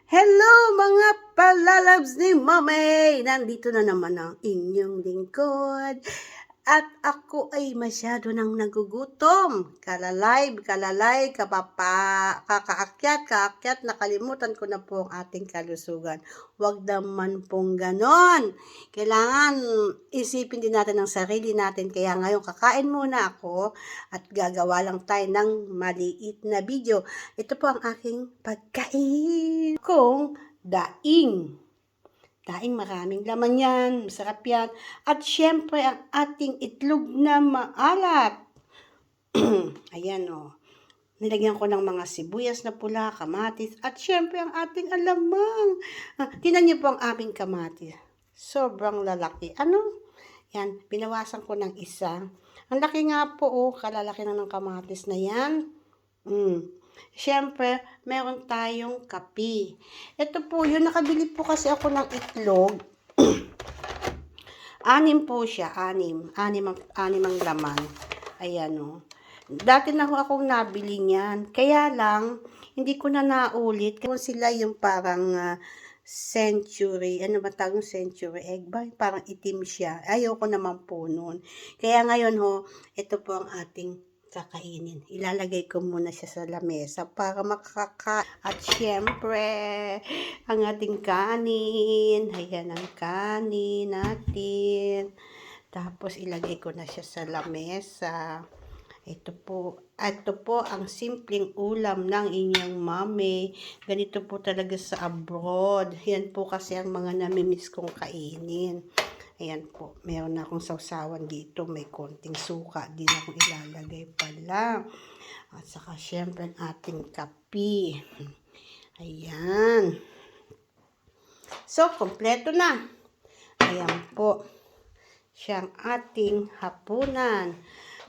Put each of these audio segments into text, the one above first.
Hello mga palalabs ni Mami! Nandito na naman ang inyong lingkod. At ako ay masyado nang nagugutom. Kalalay, kakaakyat, nakalimutan ko na po ang ating kalusugan. Huwag naman pong ganon. Kailangan isipin din natin ang sarili natin. Kaya ngayon kakain muna ako at gagawa lang tayo ng maliit na video. Ito po ang aking pagkain kong daing. Daing maraming laman yan, masarap yan. At syempre ang ating itlog na maalat. Ayan o. Nilagyan ko ng mga sibuyas na pula, kamatis, at syempre ang ating alamang. Tingnan niyo po ang aming kamatis. Sobrang lalaki. Ano? Yan, binawasan ko ng isa. Ang laki nga po, kalalaki na ng kamatis na yan. Siyempre, meron tayong kape. Ito po, yun, nakabili po kasi ako ng itlog. 6 po siya, 6 ang laman. Ayan o. Dati na akong nabili niyan. Kaya lang, hindi ko na naulit. Kung sila yung parang century, ano ba tawag century egg ba? Parang itim siya. Ayoko naman po nun. Kaya ngayon ito po ang ating kakainin. Ilalagay ko muna siya sa lamesa para makaka. At syempre, ang ating kanin. Ayan ang kanin natin. Tapos ilagay ko na siya sa lamesa. Ito po ang simpleng ulam ng inyong mami. Ganito po talaga sa abroad. Yan po kasi ang mga namimiss kong kainin. Ayan po, meron na akong sausawan dito. May konting suka din akong ilalagay pala. At saka syempre ang ating kape. Ayan. So, kompleto na. Ayan po. Siyang ating hapunan.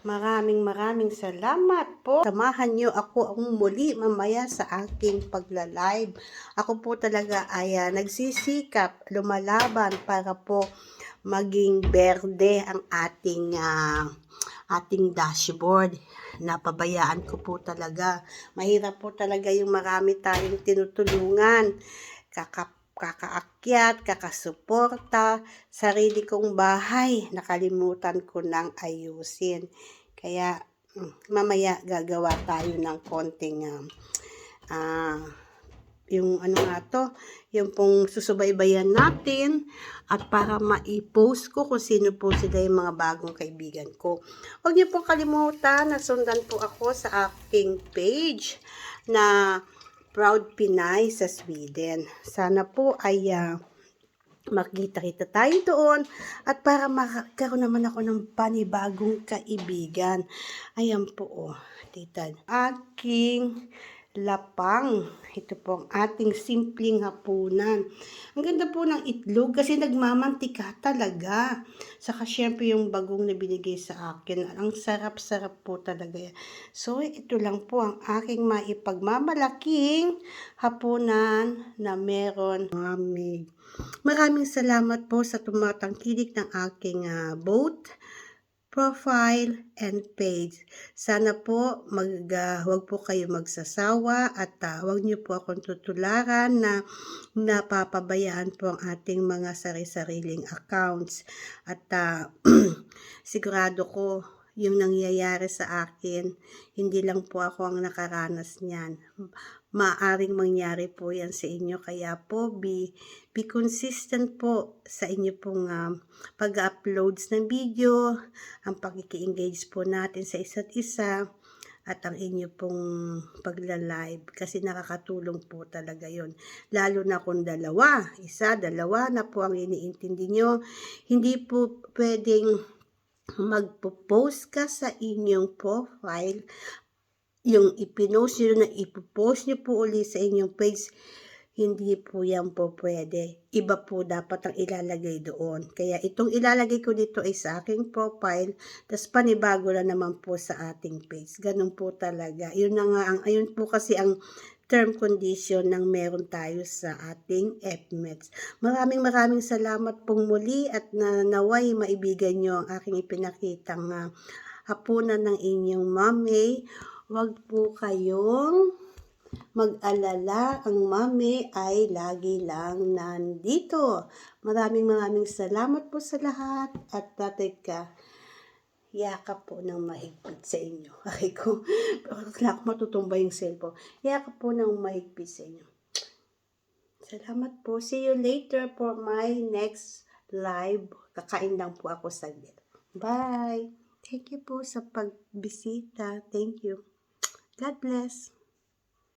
Maraming salamat po. Samahan nyo ako ang muli mamaya sa aking pagla-live. Ako po talaga ay nagsisikap, lumalaban para po maging berde ang ating dashboard. Napabayaan ko po talaga. Mahirap po talaga yung marami tayong tinutulungan. Kakaakyat, kakasuporta, sarili kong bahay, nakalimutan ko nang ayusin. Kaya, mamaya gagawa tayo ng konting, yung ano nga to, yung pong susubaybayan natin at para ma-post ko kung sino po sila yung mga bagong kaibigan ko. Huwag niyo pong kalimutan na sundan po ako sa aking page na Proud Pinay sa Sweden. Sana po ay makita-kita tayo doon at para magkaroon naman ako ng panibagong kaibigan. Ayan po, tita. Aking lapang. Ito po ang ating simpleng hapunan. Ang ganda po ng itlog kasi nagmamantika talaga. Saka syempre yung bagong na binigay sa akin. Ang sarap-sarap po talaga. So ito lang po ang aking maipagmamalaking hapunan na meron mami. Maraming salamat po sa tumatangkilik ng aking both profile and page. Sana po huwag po kayo magsasawa at huwag niyo po akong tutularan na napapabayaan po ang ating mga sari-sariling accounts. At sigurado ko yung nangyayari sa akin, hindi lang po ako ang nakaranas niyan. Maaring mangyari po yan sa inyo. Kaya po, be consistent po sa inyo pong pag-uploads ng video, ang pagkiki-engage po natin sa isa't isa, at ang inyo pong pagla-live. Kasi nakakatulong po talaga yon. Lalo na kung dalawa na po ang iniintindi nyo. Hindi po pwedeng magpo-post ka sa inyong profile, yung ipinost nyo na ipopost nyo po ulit sa inyong page, hindi po yan po pwede. Iba po dapat ang ilalagay doon. Kaya itong ilalagay ko dito ay sa aking profile, tas panibago na naman po sa ating page. Ganun po talaga. Yun na nga, ayun po kasi ang term condition ng meron tayo sa ating FMEX. Maraming salamat pong muli at naway maibigan nyo ang aking ipinakitang hapunan ng inyong mami. Huwag po kayong mag-alala, ang mami ay lagi lang nandito. Maraming salamat po sa lahat at teka, yakap po ng mahigpit sa inyo. Ay ko, wala akong matutumba yung cellphone. Yakap po ng mahigpit sa inyo. Salamat po. See you later for my next live. Kakain lang po ako saglit. Bye! Thank you po sa pagbisita. Thank you. God bless.